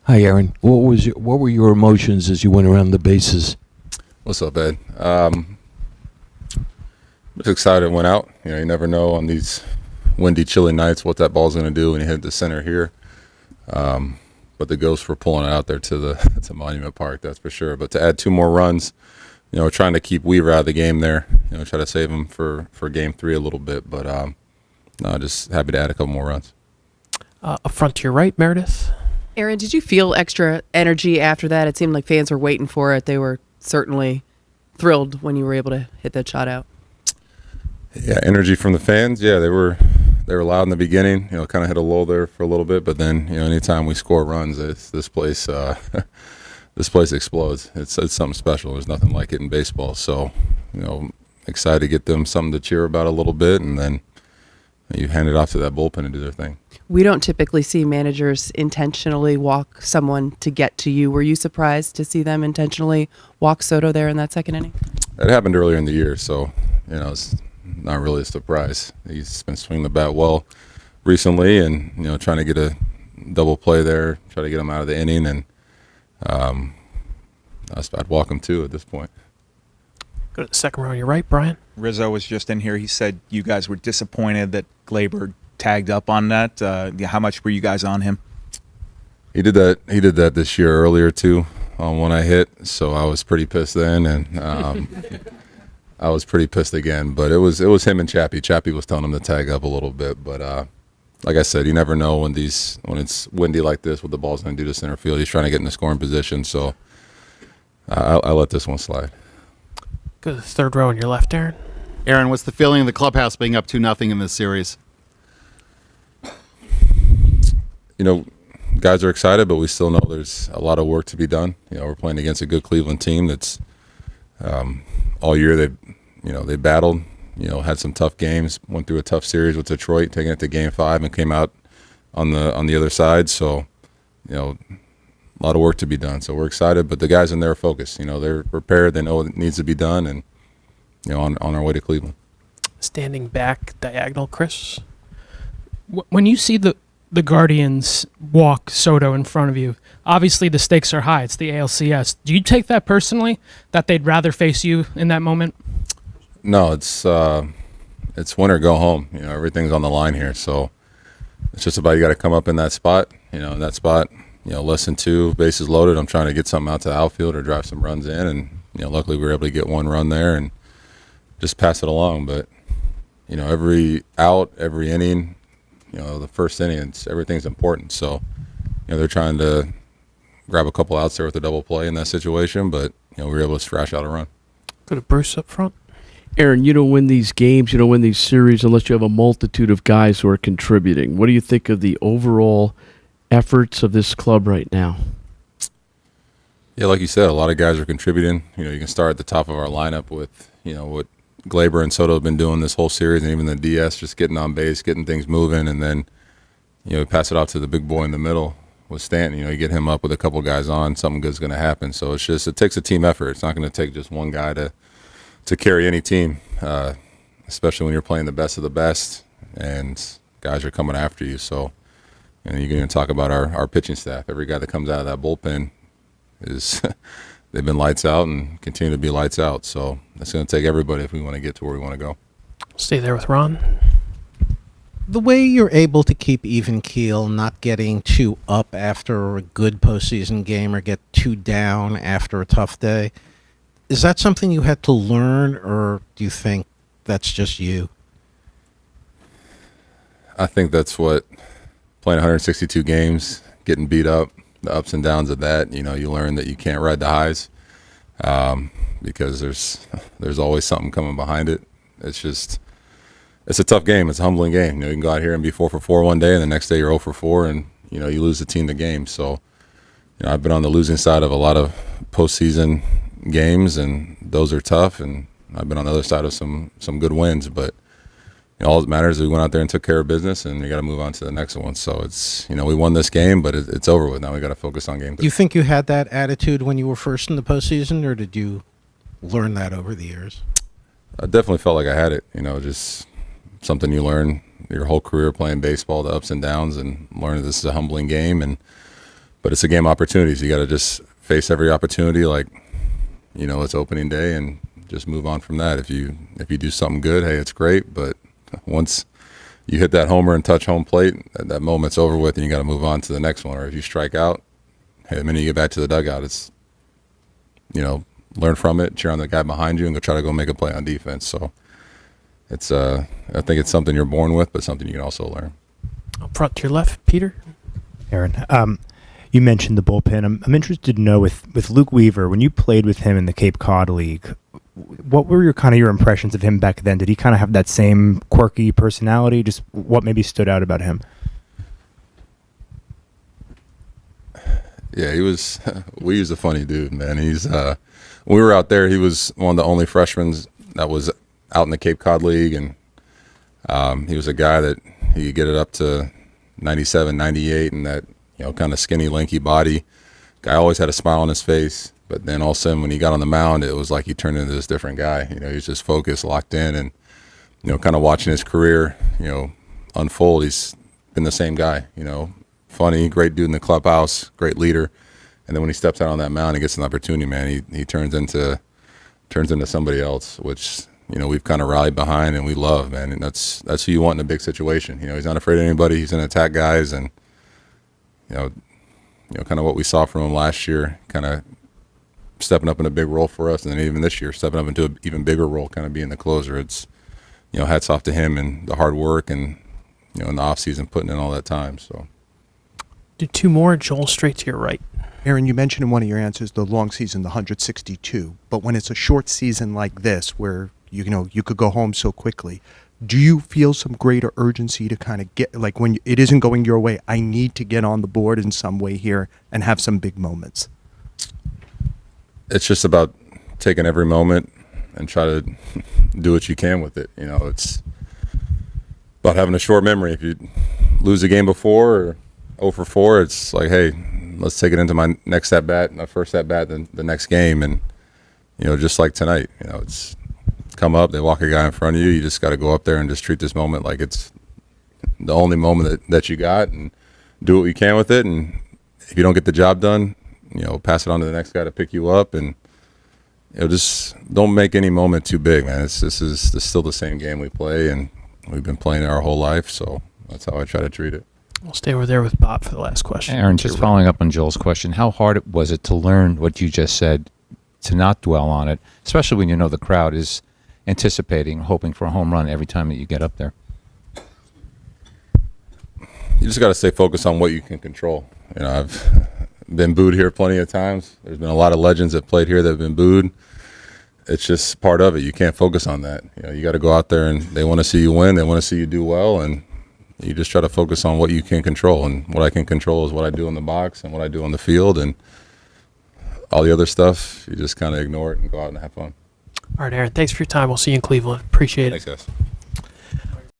Hi, Aaron. What were your emotions as you went around the bases? What's up, Ed? Just excited it went out. You never know on these windy, chilly nights what that ball's going to do when you hit the center here. But the ghosts were pulling it out there to Monument Park, that's for sure. But to add 2 more runs, trying to keep Weaver out of the game there. Try to save him for game 3 a little bit. But no, just happy to add a couple more runs. Up front to your right, Meredith. Aaron, did you feel extra energy after that? It seemed like fans were waiting for it. They were certainly thrilled when you were able to hit that shot out. Yeah, energy from the fans. Yeah, they were loud in the beginning. Kind of hit a lull there for a little bit, but then anytime we score runs, this place this place explodes. It's something special. There's nothing like it in baseball. So excited to get them something to cheer about a little bit, and then you hand it off to that bullpen to do their thing. We don't typically see managers intentionally walk someone to get to you. Were you surprised to see them intentionally walk Soto there in that second inning? It happened earlier in the year, so it's not really a surprise. He's been swinging the bat well recently, and trying to get a double play there, try to get him out of the inning, and I'd walk him too at this point. Go to the second row on your right, Brian. Rizzo was just in here. He said you guys were disappointed that Gleyber tagged up on that. How much were you guys on him? He did that this year earlier too on when I hit, so I was pretty pissed then, and I was pretty pissed again. But it was him and Chappie. Chappie was telling him to tag up a little bit, but like I said, you never know when it's windy like this what the ball's going to do to center field. He's trying to get in the scoring position, so I let this one slide. Go to the third row on your left, Aaron. Aaron, what's the feeling of the clubhouse being up 2-0 in this series? Guys are excited, but we still know there's a lot of work to be done. We're playing against a good Cleveland team that's all year they battled, had some tough games, went through a tough series with Detroit, taking it to Game 5 and came out on the other side. So, a lot of work to be done. So we're excited, but the guys in there are focused. They're prepared. They know what needs to be done, and on our way to Cleveland. Standing back diagonal, Chris. When you see the Guardians walk Soto in front of you, obviously the stakes are high. It's the ALCS. Do you take that personally, that they'd rather face you in that moment? No, it's win or go home. Everything's on the line here. So it's just about you got to come up in that spot. In that spot, less than 2, bases loaded. I'm trying to get something out to the outfield or drive some runs in, and luckily we were able to get 1 run there and just pass it along. But every out, every inning, the first inning, everything's important. So they're trying to grab a couple outs there with a double play in that situation, but we were able to thrash out a run. Go to Bruce up front. Aaron, you don't win these games, you don't win these series unless you have a multitude of guys who are contributing. What do you think of the overall efforts of this club right now? Yeah, like you said, a lot of guys are contributing. You can start at the top of our lineup with, what Gleyber and Soto have been doing this whole series, and even the DS just getting on base, getting things moving, and then, pass it off to the big boy in the middle with Stanton. You get him up with a couple guys on, something good's going to happen. So it takes a team effort. It's not going to take just one guy to carry any team, especially when you're playing the best of the best and guys are coming after you. So, you can even talk about our pitching staff. Every guy that comes out of that bullpen they've been lights out and continue to be lights out. So it's going to take everybody if we want to get to where we want to go. Stay there with Ron. The way you're able to keep even keel, not getting too up after a good postseason game or get too down after a tough day, is that something you had to learn, or do you think that's just you? I think that's what playing 162 games, getting beat up, the ups and downs of that. You learn that you can't ride the highs because there's always something coming behind it. It's a tough game. It's a humbling game. You can go out here and be 4 for 4 one day, and the next day you're 0 for 4, and you lose the team the game. So I've been on the losing side of a lot of postseason games, and those are tough. And I've been on the other side of some good wins, but all that matters is we went out there and took care of business, and we got to move on to the next one. So it's we won this game, but it's over with. Now we got to focus on game 3. Do you think you had that attitude when you were first in the postseason, or did you learn that over the years? I definitely felt like I had it. Just something you learn your whole career playing baseball, the ups and downs, and learn that this is a humbling game, and but it's a game of opportunities. You got to just face every opportunity like, you know, it's opening day and just move on from that. If you do something good, hey, it's great. But once you hit that homer and touch home plate, that moment's over with, and you got to move on to the next one. Or if you strike out, hey, the minute you get back to the dugout, it's, you know, learn from it, cheer on the guy behind you, and go try to go make a play on defense. So it's I think it's something you're born with, but something you can also learn. Up front to your left, Peter. Aaron, you mentioned the bullpen. I'm interested to know with Luke Weaver, when you played with him in the Cape Cod League, what were your impressions of him back then? Did he kind of have that same quirky personality? Just what maybe stood out about him? Yeah, he was. We was a funny dude, man. He's when we were out there, he was one of the only freshmen that was out in the Cape Cod League, and he was a guy that he could get it up to 97, 98, and that, you know, kind of skinny, lanky body. Guy always had a smile on his face, but then all of a sudden when he got on the mound, it was like he turned into this different guy. You know, he was just focused, locked in, and, you know, kind of watching his career, you know, unfold. He's been the same guy, you know, funny, great dude in the clubhouse, great leader. And then when he steps out on that mound and gets an opportunity, man, he turns into somebody else, which, you know, we've kind of rallied behind and we love, man. And that's who you want in a big situation. You know, he's not afraid of anybody. He's gonna attack guys, and you know, kind of what we saw from him last year, kind of stepping up in a big role for us, and then even this year stepping up into an even bigger role, kind of being the closer. It's, you know, hats off to him and the hard work, and, you know, in the off season putting in all that time. So Do two more. Joel, straight to your right. Aaron, you mentioned in one of your answers the long season, the 162. But when it's a short season like this, where you know you could go home so quickly, do you feel some greater urgency to kind of get, like, when it isn't going your way, I need to get on the board in some way here and have some big moments? it's just about taking every moment and try to do what you can with it. You know, it's about having a short memory. If you lose a game before or 0 for 4, it's like, hey, let's take it into my next at bat, my first at bat, then the next game. And, you know, just like tonight, you know, it's come up, they walk a guy in front of you. You just got to go up there and just treat this moment like it's the only moment that you got, and do what you can with it. And if you don't get the job done, you know, pass it on to the next guy to pick you up. And, you know, just don't make any moment too big, man. This is still the same game we play, and we've been playing it our whole life. So that's how I try to treat it. We'll stay over there with Bob for the last question. Aaron, just following up on Joel's question, how hard was it to learn what you just said, to not dwell on it, especially when you know the crowd is anticipating, hoping for a home run every time that you get up there? You just got to stay focused on what you can control. You know, I've been booed here plenty of times. There's been a lot of legends that played here that have been booed. It's just part of it. You can't focus on that. You know, you got to go out there, and they want to see you win. They want to see you do well, and you just try to focus on what you can control. And what I can control is what I do in the box and what I do on the field, and all the other stuff, you just kind of ignore it and go out and have fun. All right, Aaron, thanks for your time. We'll see you in Cleveland. Appreciate it. Thanks, guys.